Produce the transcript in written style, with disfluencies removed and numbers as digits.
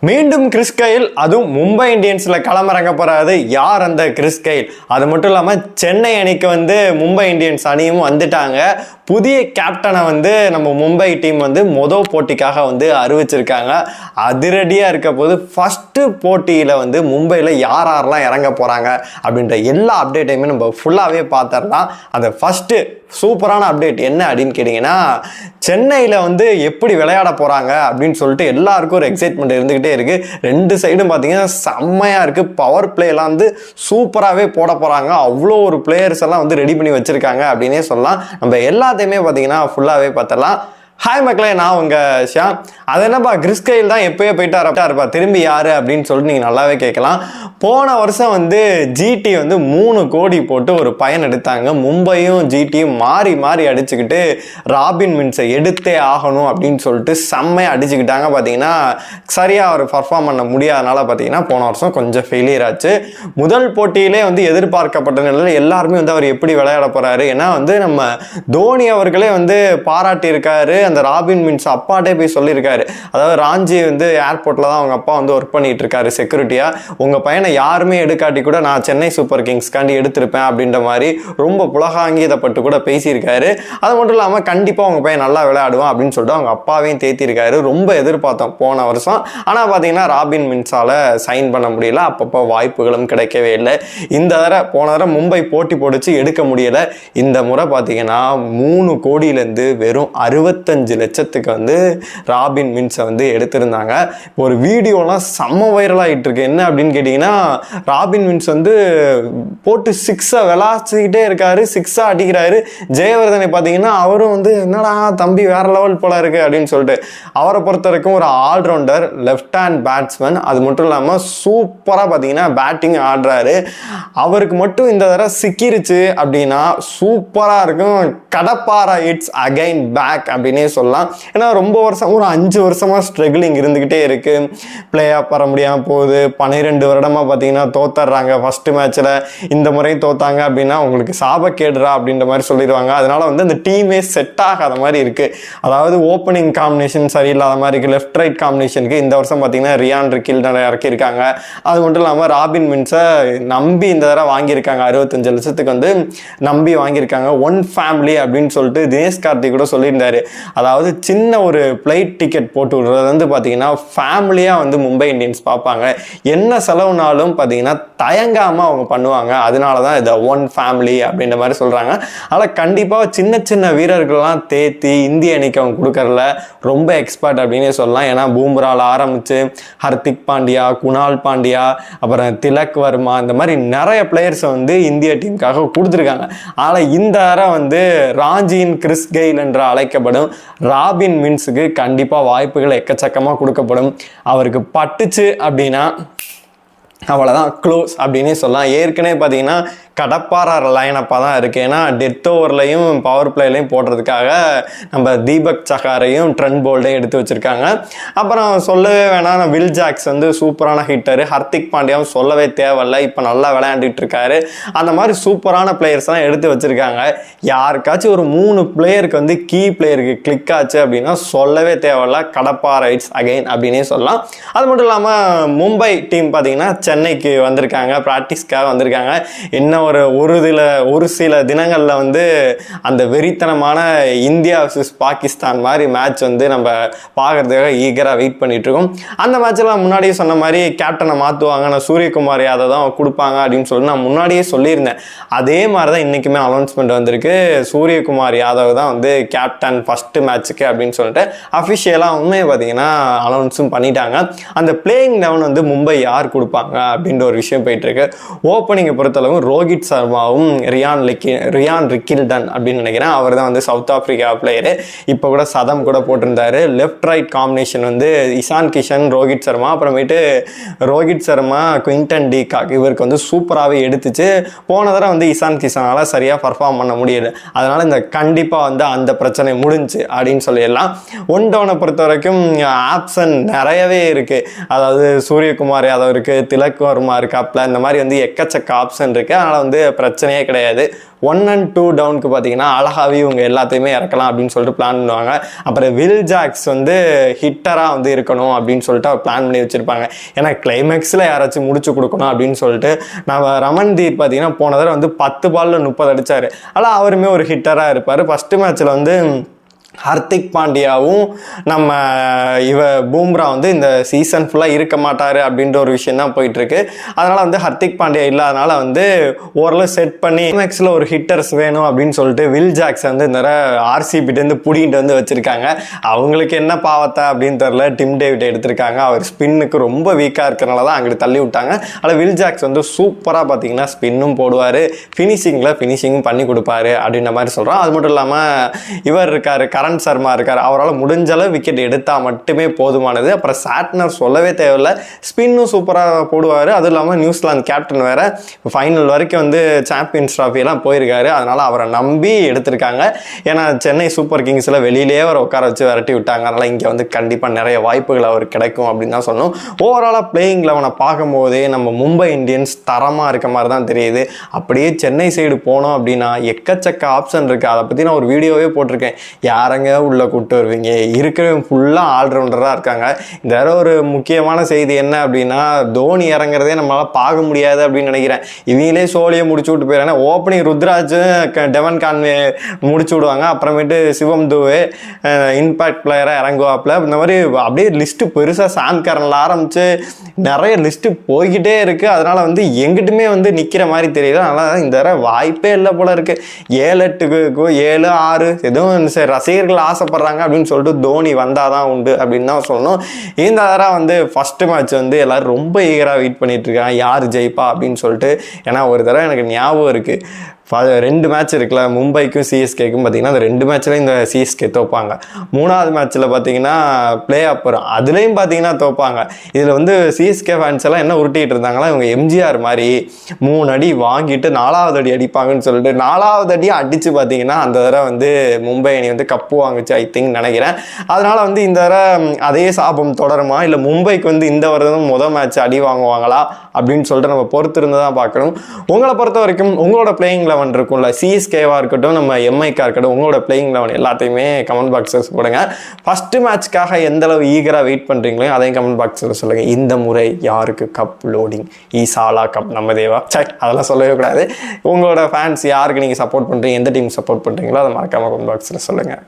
மீண்டும் Chris Gayle, அதுவும் மும்பை இந்தியன்ஸில் களமிறங்க போறாரு. யார் அந்த கிறிஸ் கெயில்? அது மட்டும் இல்லாமல் சென்னை அணிக்கு மும்பை இந்தியன்ஸ் அணியும் வந்துட்டாங்க. புதிய கேப்டனை நம்ம மும்பை டீம் மொதல் போட்டிக்காக அறிவிச்சிருக்காங்க. அதிரடியாக இருக்க போது ஃபர்ஸ்ட் போட்டியில் மும்பையில் யாரெல்லாம் இறங்க போகிறாங்க அப்படின்ற எல்லா அப்டேட்டையுமே நம்ம ஃபுல்லாகவே பார்த்துடலாம். அந்த ஃபஸ்ட்டு சூப்பரான அப்டேட் என்ன அப்படின்னு கேட்டிங்கன்னா, சென்னையில் எப்படி விளையாட போகிறாங்க அப்படின்னு சொல்லிட்டு எல்லாருக்கும் ஒரு எக்ஸைட்மெண்ட் இருந்துக்கிட்டே இருக்குது. ரெண்டு சைடும் பார்த்தீங்கன்னா செம்மையாக இருக்குது. பவர் பிளேலாம் சூப்பராகவே போட போகிறாங்க. அவ்வளோ ஒரு பிளேயர்ஸ் எல்லாம் ரெடி பண்ணி வச்சுருக்காங்க அப்படின்னே சொல்லலாம். நம்ம எல்லாத்தையுமே பார்த்தீங்கன்னா ஃபுல்லாகவே பார்த்துடலாம். ஹாய் மக்களே, நான் உங்கள் ஷியாம். அது என்னப்பா கிறிஸ் கெயில் தான் எப்போயோ போயிட்டாருப்பா, திரும்பி யார் அப்படின்னு சொல்லிட்டு நீங்கள் நல்லாவே கேட்கலாம். போன வருஷம் ஜிடி 3 கோடி போட்டு ஒரு பயன் எடுத்தாங்க. மும்பையும் ஜிடியும் மாறி மாறி அடிச்சுக்கிட்டு ராபின் வின்ஸை எடுத்தே ஆகணும் அப்படின்னு சொல்லிட்டு செம்மையாக அடிச்சுக்கிட்டாங்க. பார்த்தீங்கன்னா சரியாக அவர் பர்ஃபார்ம் பண்ண முடியாதனால பார்த்தீங்கன்னா போன வருஷம் கொஞ்சம் ஃபெயிலியர் ஆச்சு. முதல் போட்டியிலே எதிர்பார்க்கப்பட்ட நிலையில் எல்லாருமே அவர் எப்படி விளையாட போகிறாரு, ஏன்னா நம்ம தோனி அவர்களே பாராட்டியிருக்காரு. அந்த ராபின் வின்ஸ் அப்பாட்டே போய் சொல்லியிருக்காரு. அதாவது ராஞ்சி ஏர்போர்ட்டில் தான் அவங்க அப்பா ஒர்க் பண்ணிட்டு இருக்காரு செக்யூரிட்டியா. உங்கள் பையனை யாருமே எடுக்காட்டி கூட நான் சென்னை சூப்பர் கிங்ஸ்காண்டி எடுத்திருப்பேன் அப்படின்ற மாதிரி ரொம்ப புலகாங்கியதப்பட்டு கூட பேசியிருக்காரு. அது மட்டும் இல்லாமல் கண்டிப்பாக உங்கள் பையன் நல்லா விளையாடுவான் அப்படின்னு சொல்லிட்டு அவங்க அப்பாவையும் தேத்திருக்காரு. ரொம்ப எதிர்பார்த்தோம் போன வருஷம். ஆனால் பார்த்தீங்கன்னா ராபின் வின்ஸால் சைன் பண்ண முடியல. அப்பப்போ வாய்ப்புகளும் கிடைக்கவே இல்லை. போன தடவை மும்பை போட்டி போடுச்சு, எடுக்க முடியலை. இந்த முறை பார்த்தீங்கன்னா 3 கோடியிலேருந்து வெறும் 65 லட்சத்துக்கு ராபின் வின்ஸை எடுத்திருந்தாங்க. இப்போ ஒரு வீடியோலாம் செம்ம வைரல் ஆகிட்டு இருக்கு. என்ன அப்படின்னு கேட்டிங்கன்னா, ராபின் வின்ஸ் போட்டு 6 விளாச்சிக்கிட்டே இருக்காரு, 6 அடிக்கிறாரு. ஜெயவர்தனை பார்த்தீங்கன்னா அவரும் என்னடா தம்பி வேற லெவல் போல இருக்கு அப்படின்னு சொல்லிட்டு, அவரை பொறுத்த வரைக்கும் ஒரு ஆல்ரவுண்டர், லெஃப்ட் ஹேண்ட் பேட்ஸ்மேன். அது மட்டும் இல்லாமல் சூப்பராக பார்த்தீங்கன்னா பேட்டிங் ஆடுறாரு. அவருக்கு மட்டும் இந்த தடவை சிக்கிருச்சு அப்படின்னா சூப்பராக இருக்கும். கடப்பாரா இட்ஸ் அகைன் பேக் அப்படின்னே சொல்லலாம். ஏன்னா ரொம்ப வருஷம், ஒரு 5 வருஷமா ஸ்ட்ரகிளிங் இருந்துகிட்டே இருக்கு. பிளே ஆஃப் வர முடியாமல் போகுது. 12 வருடமா பார்த்தீங்கன்னா தோத்துறாங்க ஃபர்ஸ்ட் மேட்ச்ல. இந்த முறையும் தோத்தாங்க அப்படின்னா உங்களுக்கு சாபக்கேடுறா அப்படின்ற மாதிரி சொல்லிடுவாங்க. அதனால அந்த டீமே செட் ஆகாத மாதிரி இருக்கு. அதாவது ஓப்பனிங் காம்பினேஷன் சரியில்லாத மாதிரி இருக்கு. லெஃப்ட் ரைட் காம்பினேஷனுக்கு இந்த வருஷம் பார்த்தீங்கன்னா ரியான் ரிக்கில்டன் இறக்கியிருக்காங்க. அது மட்டும் இல்லாமல் ராபின் வின்ஸை நம்பி இந்த தடவை வாங்கியிருக்காங்க. 65 லட்சத்துக்கு நம்பி வாங்கியிருக்காங்க. ஒன் ஃபேமிலி அப்படின்னு சொல்லிட்டு தினேஷ் கார்த்திக் கூட சொல்லியிருந்தாரு. அதாவது சின்ன ஒரு ஃப்ளைட் டிக்கெட் போட்டு விடுறது பார்த்தீங்கன்னா ஃபேமிலியாக மும்பை இந்தியன்ஸ் பார்ப்பாங்க. என்ன செலவுனாலும் பார்த்தீங்கன்னா தயங்காமல் அவங்க பண்ணுவாங்க. அதனால தான் இதை ஒன் ஃபேமிலி அப்படின்ற மாதிரி சொல்கிறாங்க. அதனால் கண்டிப்பாக சின்ன சின்ன வீரர்கள்லாம் தேத்தி இந்திய அணிக்கு அவங்க கொடுக்கறதுல ரொம்ப எக்ஸ்பர்ட் அப்படின்னே சொல்லலாம். ஏன்னா பூம்ரால ஆரம்பித்து ஹர்திக் பாண்டியா, குணால் பாண்டியா, அப்புறம் திலக் வர்மா, இந்த மாதிரி நிறைய பிளேயர்ஸை இந்திய டீமுக்காக கொடுத்துருக்காங்க. ஆனால் இந்த தடவை ராஞ்சியின் கிறிஸ் கெயில் என்று அழைக்கப்படும் ராபின் வின்ஸுக்கு கண்டிப்பாக வாய்ப்புகள் எக்கச்சக்கமாக கொடுக்கப்படும். அவருக்கு பட்டுச்சு அப்படின்னா அவ்வளோதான், க்ளோஸ் அப்படின்னே சொல்லலாம். ஏற்கனவே பார்த்தீங்கன்னா கடப்பாரா லைனப்பாக தான் இருக்குது. ஏன்னா டெத் ஓவர்லையும் பவர் பிளேலையும் போடுறதுக்காக நம்ம தீபக் சஹாரையும் ட்ரெண்ட் போல்டையும் எடுத்து வச்சுருக்காங்க. அப்புறம் சொல்லவே வேணாம், வில் ஜாக்ஸ் சூப்பரான ஹிட்டரு. ஹர்திக் பாண்டியாவும் சொல்லவே தேவையில்லை, இப்போ நல்லா விளையாண்டுட்டு இருக்காரு. அந்த மாதிரி சூப்பரான பிளேயர்ஸ்லாம் எடுத்து வச்சுருக்காங்க. யாருக்காச்சும் ஒரு 3 பிளேயருக்கு கீ பிளேயருக்கு கிளிக் ஆச்சு அப்படின்னா சொல்லவே தேவையில்ல, கடப்பா ரைட்ஸ் அகைன் அப்படின்னே சொல்லலாம். அது மட்டும் இல்லாமல் மும்பை டீம் பார்த்தீங்கன்னா சென்னைக்கு வந்திருக்காங்க, ப்ராக்டிஸ்க்காக வந்திருக்காங்க. என்ன ஒரு சில தினங்களில் அந்த வெறித்தனமான இந்தியா vs பாகிஸ்தான் மாதிரி மேட்ச் நம்ம பார்க்கறதுக்காக ஈகராக வெயிட் பண்ணிட்டு இருக்கோம். அந்த மேட்ச்லாம் முன்னாடியே சொன்ன மாதிரி கேப்டனை மாற்றுவாங்க, நான் சூரியகுமார் யாதவ் தான் கொடுப்பாங்க அப்படின்னு சொல்லி நான் முன்னாடியே சொல்லியிருந்தேன். அதே மாதிரி தான் இன்றைக்குமே அனௌன்ஸ்மெண்ட் வந்திருக்கு. சூரியகுமார் யாதவ் தான் கேப்டன் ஃபர்ஸ்ட் மேட்ச்சுக்கு அப்படின்னு சொல்லிட்டு அஃபிஷியலாக உண்மையை பார்த்தீங்கன்னா அனௌன்ஸும் பண்ணிட்டாங்க. அந்த பிளேயிங் லெவன் மும்பை யார் கொடுப்பாங்க அப்படின்ற ஒரு விஷயம் போயிட்டு இருக்கு. ஓப்பனிங்கை பொறுத்தளவு ரோஹித் சர்மாவும் ரியான் ரிக்கில்டன் அப்படின்னு நினைக்கிறேன். அவர் தான் சவுத் ஆப்பிரிக்கா பிளேயரு. இப்போ கூட சதம் கூட போட்டிருந்தாரு. Left right combination Ishan Kishan, Rohit Sharma, அப்புறமேட்டு Rohit Sharma, Quinton de Kock, இவருக்கு சூப்பராகவே எடுத்துச்சு. போன தடவை இசான் கிஷனால் சரியாக பர்ஃபார்ம் பண்ண முடியல. அதனால இந்த கண்டிப்பாக அந்த பிரச்சனை முடிஞ்சு அப்படின்னு சொல்லிடலாம். ஒன் டவுனை பொறுத்த வரைக்கும் ஆப்ஷன் நிறையவே இருக்கு. அதாவது சூரியகுமார் யாதவ் இருக்கு, திலக் திலக் வர்மா இருக்காப்ல, இந்த மாதிரி வந்து எக்கச்சக்க ஆப்ஷன் இருக்குது. அதனால் வந்து பிரச்சனையே கிடையாது. 1 and 2 டவுனுக்கு பார்த்தீங்கன்னா அழகாவே இவங்க எல்லாத்தையுமே இறக்கலாம் அப்படின்னு சொல்லிட்டு பிளான் பண்ணுவாங்க. அப்புறம் வில் ஜாக்ஸ் வந்து ஹிட்டராக வந்து இருக்கணும் அப்படின்னு சொல்லிட்டு அவர் பிளான் பண்ணி வச்சுருப்பாங்க. ஏன்னா கிளைமேக்ஸில் யாராச்சும் முடிச்சு கொடுக்கணும் அப்படின்னு சொல்லிட்டு நம்ம ரமன்தீப் பார்த்தீங்கன்னா போன தடவை வந்து 10 பால்ல 30 அடித்தார். ஆனால் அவருமே ஒரு ஹிட்டராக இருப்பார். ஃபஸ்ட்டு மேட்ச்சில் வந்து ஹர்திக் பாண்டியாவும் நம்ம பூம்ரா வந்து இந்த சீசன் ஃபுல்லாக இருக்க மாட்டார் அப்படின்ற ஒரு விஷயம் தான் போயிட்டுருக்கு. அதனால் வந்து ஹர்திக் பாண்டியா இல்லாதனால வந்து ஓரளவு செட் பண்ணி மேக்ஸில் ஒரு ஹிட்டர்ஸ் வேணும் அப்படின்னு சொல்லிட்டு வில் ஜாக்ஸ் வந்து இந்த ஆர்சிபிட்டேருந்து பிடிக்கிட்டு வந்து வச்சுருக்காங்க. அவங்களுக்கு என்ன பாவத்தை அப்படின்னு தெரில, டிம் டேவிட் எடுத்திருக்காங்க. அவர் ஸ்பின்னுக்கு ரொம்ப வீக்காக இருக்கிறனால தான் அங்கிட்டு தள்ளி விட்டாங்க. அதில் வில் ஜாக்ஸ் வந்து சூப்பராக பார்த்தீங்கன்னா ஸ்பின்னும் போடுவார், ஃபினிஷிங்கும் பண்ணி கொடுப்பாரு அப்படின்ற மாதிரி சொல்கிறோம். அது மட்டும் இல்லாமல் இவர் இருக்கார், கரண் சர்மா இருக்கார். அவரால் முடிஞ்ச அளவு விக்கெட் எடுத்தால் மட்டுமே போதுமானது. அப்புறம் சாட்னர் சொல்லவே தேவையில்லை, ஸ்பின்னும் சூப்பராக போடுவார். அதுவும் இல்லாமல் நியூசிலாந்து கேப்டன் வேற ஃபைனல் வரைக்கும் வந்து சாம்பியன்ஸ் ட்ராஃபியெல்லாம் போயிருக்காரு. அதனால் அவரை நம்பி எடுத்திருக்காங்க. ஏன்னா சென்னை சூப்பர் கிங்ஸில் வெளியிலேயே அவரை உட்கார வச்சு விரட்டி விட்டாங்க. அதனால் இங்கே வந்து கண்டிப்பாக நிறைய வாய்ப்புகள் அவருக்கு கிடைக்கும் அப்படின்னு தான் சொன்னோம். ஓவராலாக பிளேயிங் லெவனை பார்க்கும்போதே நம்ம மும்பை இந்தியன்ஸ் தரமாக இருக்க மாதிரி தான் தெரியுது. அப்படியே சென்னை சைடு போனோம் அப்படின்னா எக்கச்சக்க ஆப்ஷன் இருக்குது. அதை பற்றி நான் ஒரு வீடியோவே போட்டிருக்கேன். யாரங்க உள்ள கூப்பிட்டு வருவீங்க, இருக்கிறவங்க ஃபுல்லாக ஆல்ரவுண்டராக இருக்காங்க. இந்த ஒரு முக்கியமான செய்தி என்ன அப்படின்னா, தோனி இறங்குறதே நம்மளால் பார்க்க முடியாது அப்படின்னு நினைக்கிறேன். இவங்களே சோழியை முடிச்சு விட்டு போயிடறாங்க. ஓப்பனிங் ருத்ராஜ், டெவன் கான்வே முடிச்சு விடுவாங்க. அப்புறமேட்டு சிவம் துவே இம்பாக்ட் பிளேயராக இறங்குவாப்பில். இந்த மாதிரி அப்படியே லிஸ்ட்டு பெருசாக சாம் கரனில் ஆரம்பித்து நிறைய லிஸ்ட்டு போய்கிட்டே இருக்குது. அதனால் வந்து எங்கிட்டுமே வந்து நிற்கிற மாதிரி தெரியல. அதனால் இந்த வாய்ப்பே இல்லை போல இருக்குது. 7-8 7-6 எதுவும் ரசிகர்கள் ஆசைப்படுறாங்க அப்படின்னு சொல்லிட்டு தோனி வந்தால் தான் உண்டு அப்படின்னு தான் சொல்லணும். இந்த தடவை வந்து ஃபஸ்ட்டு மேட்ச் வந்து எல்லோரும் ரொம்ப ஈகராக வெயிட் பண்ணிட்டு இருக்காங்க, யார் ஜெயிப்பா அப்படின்னு சொல்லிட்டு. ஏன்னா ஒரு தடவை எனக்கு ஞாபகம் இருக்குது, 2 மேட்ச் இருக்குல்ல, மும்பைக்கும் சிஎஸ்கேக்கும் பார்த்தீங்கன்னா அந்த 2 மேட்ச்லையும் இந்த சிஎஸ்கே தோப்பாங்க. 3வது மேட்ச்சில் பார்த்தீங்கன்னா பிளே ஆஃப் வரும், அதுலேயும் பார்த்தீங்கன்னா தோப்பாங்க. இதில் வந்து சிஎஸ்கே ஃபேன்ஸ் எல்லாம் என்ன உருட்டிகிட்டு இருந்தாங்களா, இவங்க எம்ஜிஆர் மாதிரி 3 அடி வாங்கிட்டு 4வது அடி அடிப்பாங்கன்னு சொல்லிட்டு 4வது அடி அடித்து பார்த்தீங்கன்னா அந்த தடவை வந்து மும்பை அணி வந்து கப்பு வாங்குச்சு ஐ திங்க் நினைக்கிறேன். அதனால் வந்து இந்த தடவை அதே சாபம் தொடருமா, இல்லை மும்பைக்கு வந்து இந்த வருடம் மேட்ச் அடி வாங்குவாங்களா அப்படின்னு சொல்லிட்டு நம்ம பொறுத்திருந்து தான் பார்க்கணும். உங்களை பொறுத்த வரைக்கும் உங்களோட பிளேயிங் லெவன் இருக்கும்ல, சிஎஸ்கேவாக இருக்கட்டும் நம்ம எம்ஐக்கா இருக்கட்டும், உங்களோட பிளேயிங் லெவன் எல்லாத்தையுமே கமெண்ட் பாக்ஸில் போடுங்க. ஃபஸ்ட்டு மேட்ச்க்காக எந்த அளவு ஈகராக வெயிட் பண்ணுறீங்களோ அதையும் கமெண்ட் பாக்ஸில் சொல்லுங்கள். இந்த முறை யாருக்கு கப் லோடிங், ஈசாலா கப் நம்ம தேவா அதெல்லாம் சொல்லவே கூடாது. உங்களோட ஃபேன்ஸ் யாருக்கு நீங்கள் சப்போர்ட் பண்ணுறீங்க, எந்த டீம் சப்போர்ட் பண்ணுறீங்களோ அதை மறக்காம கமெண்ட் பாக்ஸில் சொல்லுங்கள்.